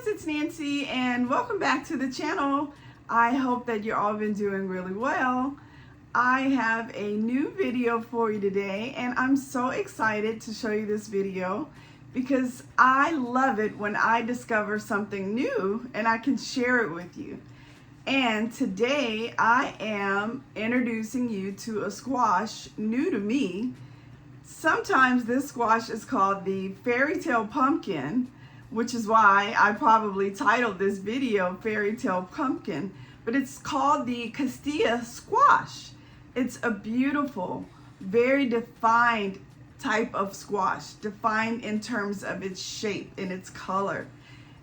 guys, it's Nancy and welcome back to the channel. I hope that you've all been doing really well. I have a new video for you today and I'm so excited to show you this video because I love it when I discover something new and I can share it with you. And today I am introducing you to a squash new to me. Sometimes this squash is called the fairy tale pumpkin, which is why I probably titled this video Fairy Tale Pumpkin, but it's called the Castillo squash. It's a beautiful, very defined type of squash, defined in terms of its shape and its color.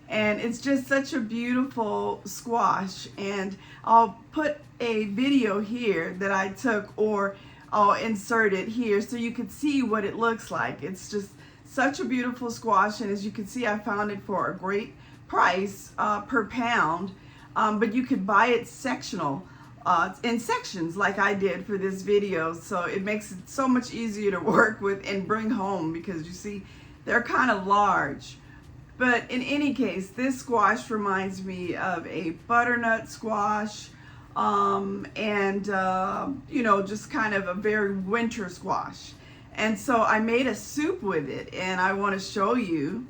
And it's just such a beautiful squash, and I'll put a video here that I took, or I'll insert it here so you can see what it looks like. It's just such a beautiful squash, and as you can see, I found it for a great price per pound, but you could buy it sectional in sections like I did for this video, so it makes it so much easier to work with and bring home because you see they're kind of large. But in any case, this squash reminds me of a butternut squash, and you know, just kind of a very winter squash. And so I made a soup with it, and I want to show you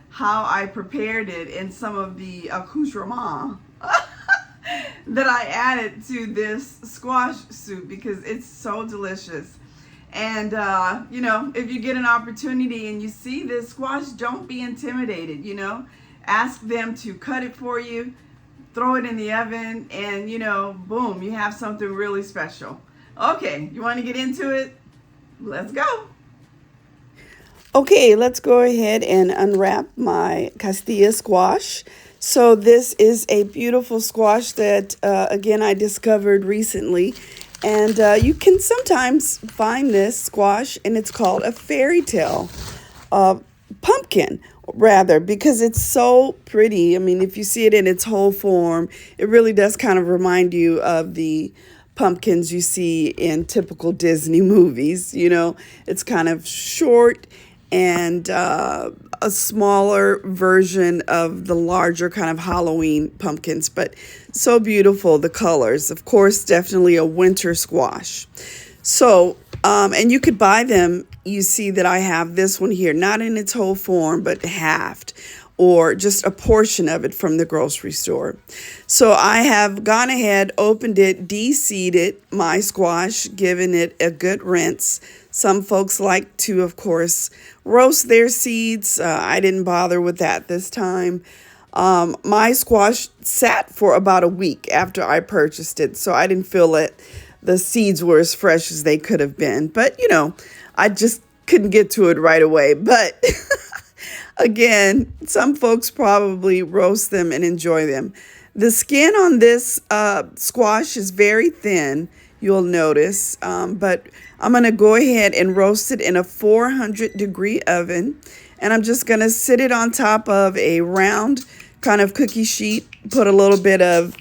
how I prepared it and some of the accoutrements that I added to this squash soup because it's so delicious. And you know, if you get an opportunity and you see this squash, don't be intimidated, you know. Ask them to cut it for you, throw it in the oven, and you know, boom, you have something really special. Okay, you want to get into it? Let's go. Okay, let's go ahead and unwrap my Castillo squash. So this is a beautiful squash that, again, I discovered recently. And you can sometimes find this squash, and it's called a fairy tale pumpkin, rather, because it's so pretty. I mean, if you see it in its whole form, it really does kind of remind you of the pumpkins you see in typical Disney movies. You know, it's kind of short and a smaller version of the larger kind of Halloween pumpkins, but so beautiful, the colors. Of course, definitely a winter squash. So, and you could buy them. You see that I have this one here, not in its whole form, but halved, or just a portion of it from the grocery store. So I have gone ahead, opened it, de-seeded my squash, given it a good rinse. Some folks like to, of course, roast their seeds. I didn't bother with that this time. My squash sat for about a week after I purchased it, so I didn't feel that the seeds were as fresh as they could have been. But, you know, I just couldn't get to it right away. But again, some folks probably roast them and enjoy them. The skin on this squash is very thin, you'll notice, but I'm going to go ahead and roast it in a 400-degree oven, and I'm just going to sit it on top of a round kind of cookie sheet, put a little bit of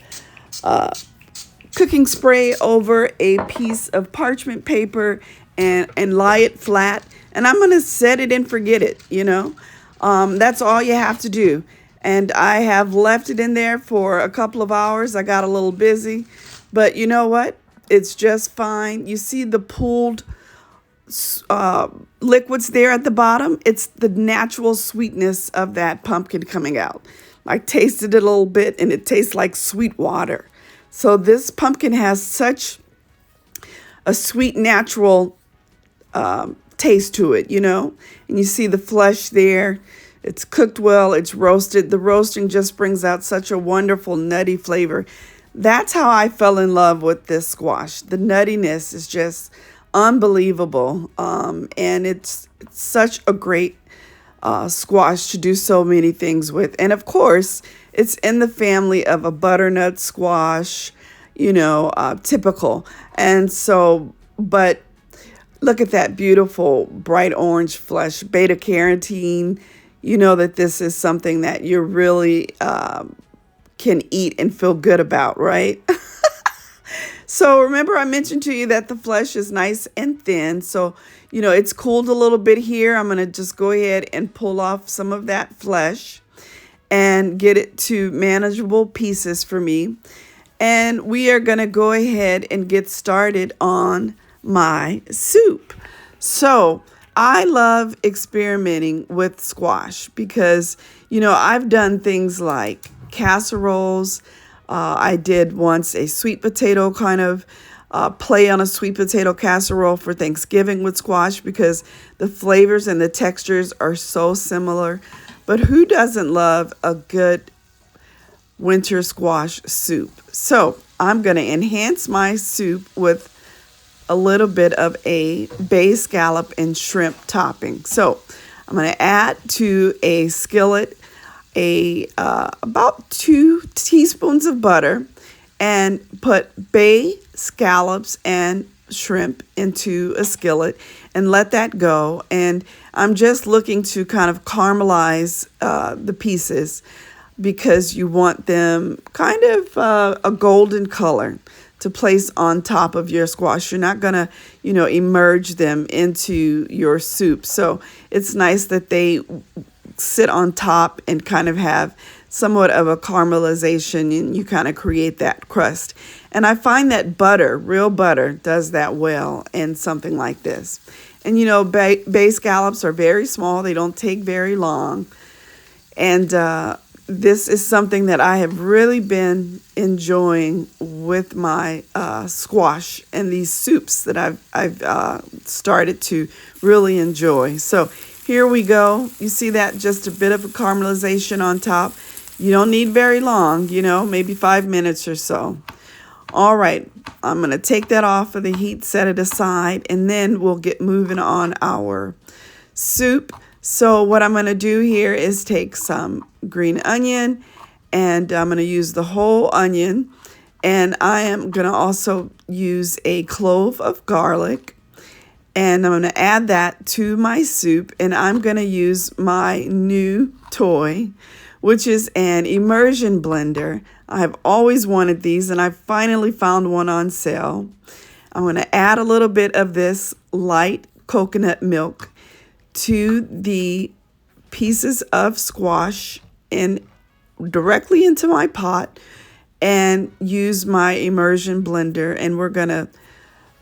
cooking spray over a piece of parchment paper and lie it flat, and I'm going to set it and forget it, you know. That's all you have to do. And I have left it in there for a couple of hours. I got a little busy, but you know what? It's just fine. You see the pooled liquids there at the bottom? It's the natural sweetness of that pumpkin coming out. I tasted it a little bit, and it tastes like sweet water. So this pumpkin has such a sweet, natural taste to it, you know. And you see the flesh there. It's cooked well. It's roasted. The roasting just brings out such a wonderful nutty flavor. That's how I fell in love with this squash. The nuttiness is just unbelievable. And it's such a great squash to do so many things with. And of course, it's in the family of a butternut squash, you know, typical. And so, but look at that beautiful bright orange flesh, beta carotene. You know that this is something that you really can eat and feel good about, right? So remember I mentioned to you that the flesh is nice and thin. So, you know, it's cooled a little bit here. I'm going to just go ahead and pull off some of that flesh. and get it to manageable pieces for me. And we are going to go ahead and get started on my soup. So I love experimenting with squash because, I've done things like casseroles. I did once a sweet potato kind of play on a sweet potato casserole for Thanksgiving with squash because the flavors and the textures are so similar. But who doesn't love a good winter squash soup? So I'm going to enhance my soup with a little bit of a bay scallop and shrimp topping. So I'm going to add to a skillet about 2 teaspoons of butter and put bay scallops and shrimp into a skillet and let that go. And I'm just looking to kind of caramelize the pieces because you want them kind of a golden color to place on top of your squash. You're not going to, immerse them into your soup. So it's nice that they sit on top and kind of have somewhat of a caramelization, and you kind of create that crust. And I find that butter, real butter, does that well in something like this. And bay scallops are very small. They don't take very long. And this is something that I have really been enjoying with my squash and these soups that I've started to really enjoy. So here we go. You see that? Just a bit of a caramelization on top. You don't need very long, maybe 5 minutes or so. All right, I'm going to take that off of the heat, set it aside, and then we'll get moving on our soup. So what I'm going to do here is take some green onion, and I'm going to use the whole onion, and I am going to also use a clove of garlic, and I'm going to add that to my soup, and I'm going to use my new toy, which is an immersion blender. I have always wanted these, and I finally found one on sale. I'm going to add a little bit of this light coconut milk to the pieces of squash and directly into my pot and use my immersion blender, and we're going to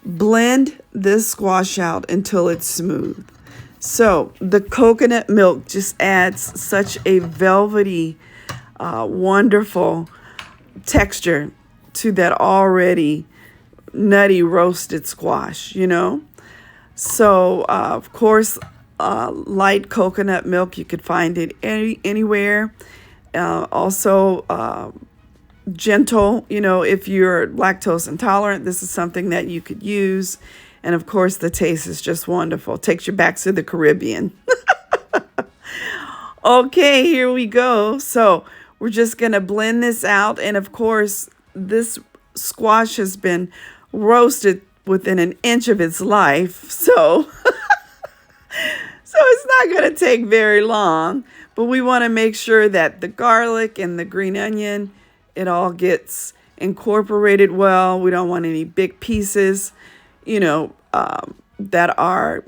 blend this squash out until it's smooth. So the coconut milk just adds such a velvety, wonderful texture to that already nutty roasted squash, So, of course, light coconut milk, you could find it anywhere. Also, gentle, if you're lactose intolerant, this is something that you could use. And of course, the taste is just wonderful. Takes you back to the Caribbean. Okay, here we go. So we're just going to blend this out. And of course, this squash has been roasted within an inch of its life. So it's not going to take very long. But we want to make sure that the garlic and the green onion, it all gets incorporated well. We don't want any big pieces, that are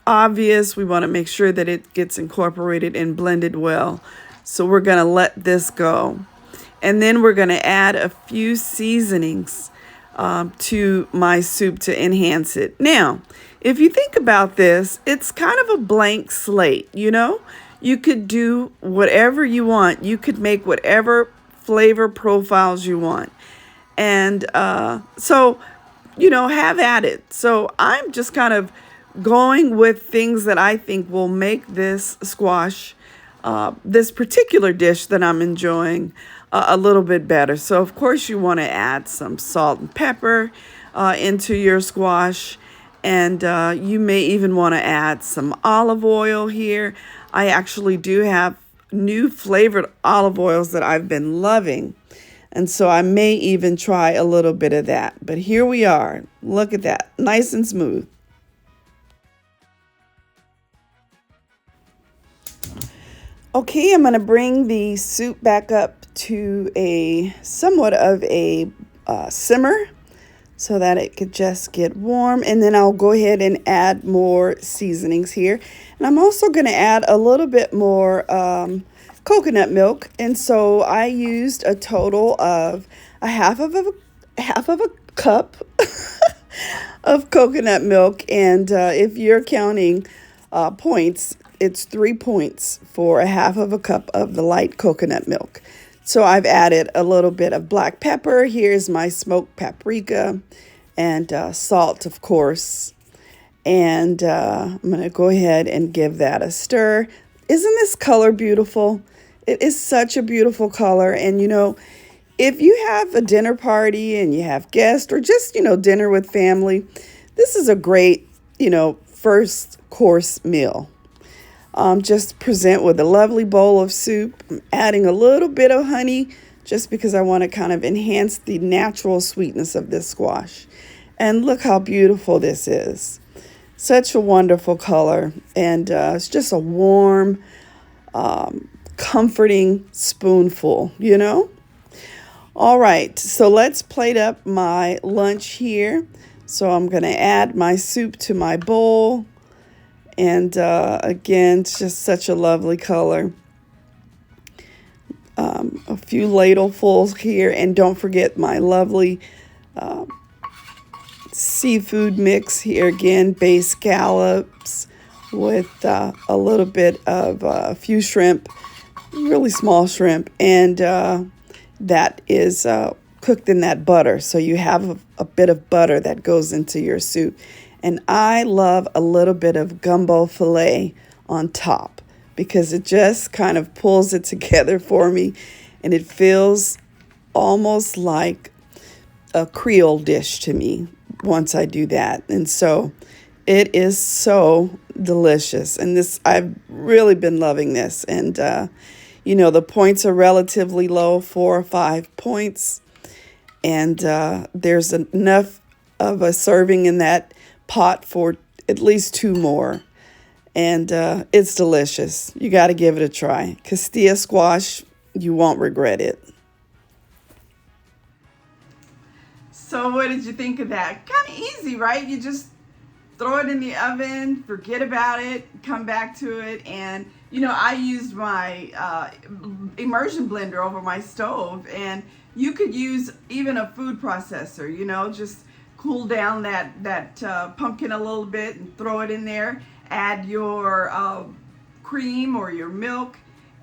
obvious. We want to make sure that it gets incorporated and blended well. So we're going to let this go. And then we're going to add a few seasonings to my soup to enhance it. Now, if you think about this, it's kind of a blank slate, You could do whatever you want. You could make whatever flavor profiles you want. And so have at it. So I'm just kind of going with things that I think will make this squash, this particular dish that I'm enjoying, a little bit better. So, of course, you want to add some salt and pepper into your squash. And you may even want to add some olive oil here. I actually do have new flavored olive oils that I've been loving. And so I may even try a little bit of that. But here we are. Look at that. Nice and smooth. Okay, I'm going to bring the soup back up to a somewhat of a simmer so that it could just get warm. And then I'll go ahead and add more seasonings here. And I'm also going to add a little bit more coconut milk, and so I used a total of half of a cup of coconut milk. And if you're counting points, it's 3 points for a half of a cup of the light coconut milk. So I've added a little bit of black pepper. Here's my smoked paprika and salt, of course. And I'm going to go ahead and give that a stir. Isn't this color beautiful? It is such a beautiful color. And, you know, if you have a dinner party and you have guests or just, you know, dinner with family, this is a great, you know, first course meal. Just present with a lovely bowl of soup. I'm adding a little bit of honey just because I want to kind of enhance the natural sweetness of this squash. And look how beautiful this is. Such a wonderful color. And it's just a warm, comforting spoonful, you know? All right, so let's plate up my lunch here. So I'm going to add my soup to my bowl. And again, it's just such a lovely color. A few ladlefuls here. And don't forget my lovely seafood mix here. Again, bay scallops with a little bit of a few shrimp, really small shrimp. And that is cooked in that butter. So you have a bit of butter that goes into your soup. And I love a little bit of gumbo filet on top because it just kind of pulls it together for me. And it feels almost like a Creole dish to me once I do that. And so it is so delicious. And this, I've really been loving this. And, you know, the points are relatively low, 4 or 5 points. And there's enough of a serving in that pot for at least 2 more. And it's delicious. You got to give it a try. Castillo squash, you won't regret it. So what did you think of that? Kind of easy, right? You just throw it in the oven, forget about it, come back to it. And, you know, I used my immersion blender over my stove. And you could use even a food processor, you know, just cool down that pumpkin a little bit and throw it in there. Add your cream or your milk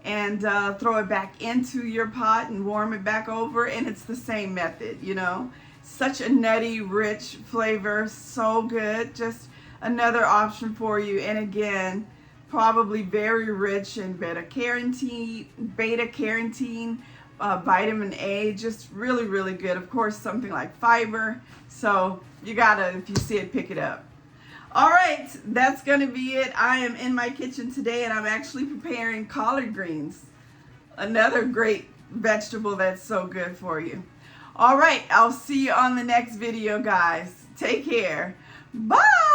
and throw it back into your pot and warm it back over. And it's the same method, you know. Such a nutty, rich flavor, so good. Just another option for you. And again, probably very rich in beta-carotene, vitamin A, just really, really good. Of course, something like fiber. So you gotta, if you see it, pick it up. All right, that's gonna be it. I am in my kitchen today and I'm actually preparing collard greens. Another great vegetable that's so good for you. All right, I'll see you on the next video, guys. Take care. Bye.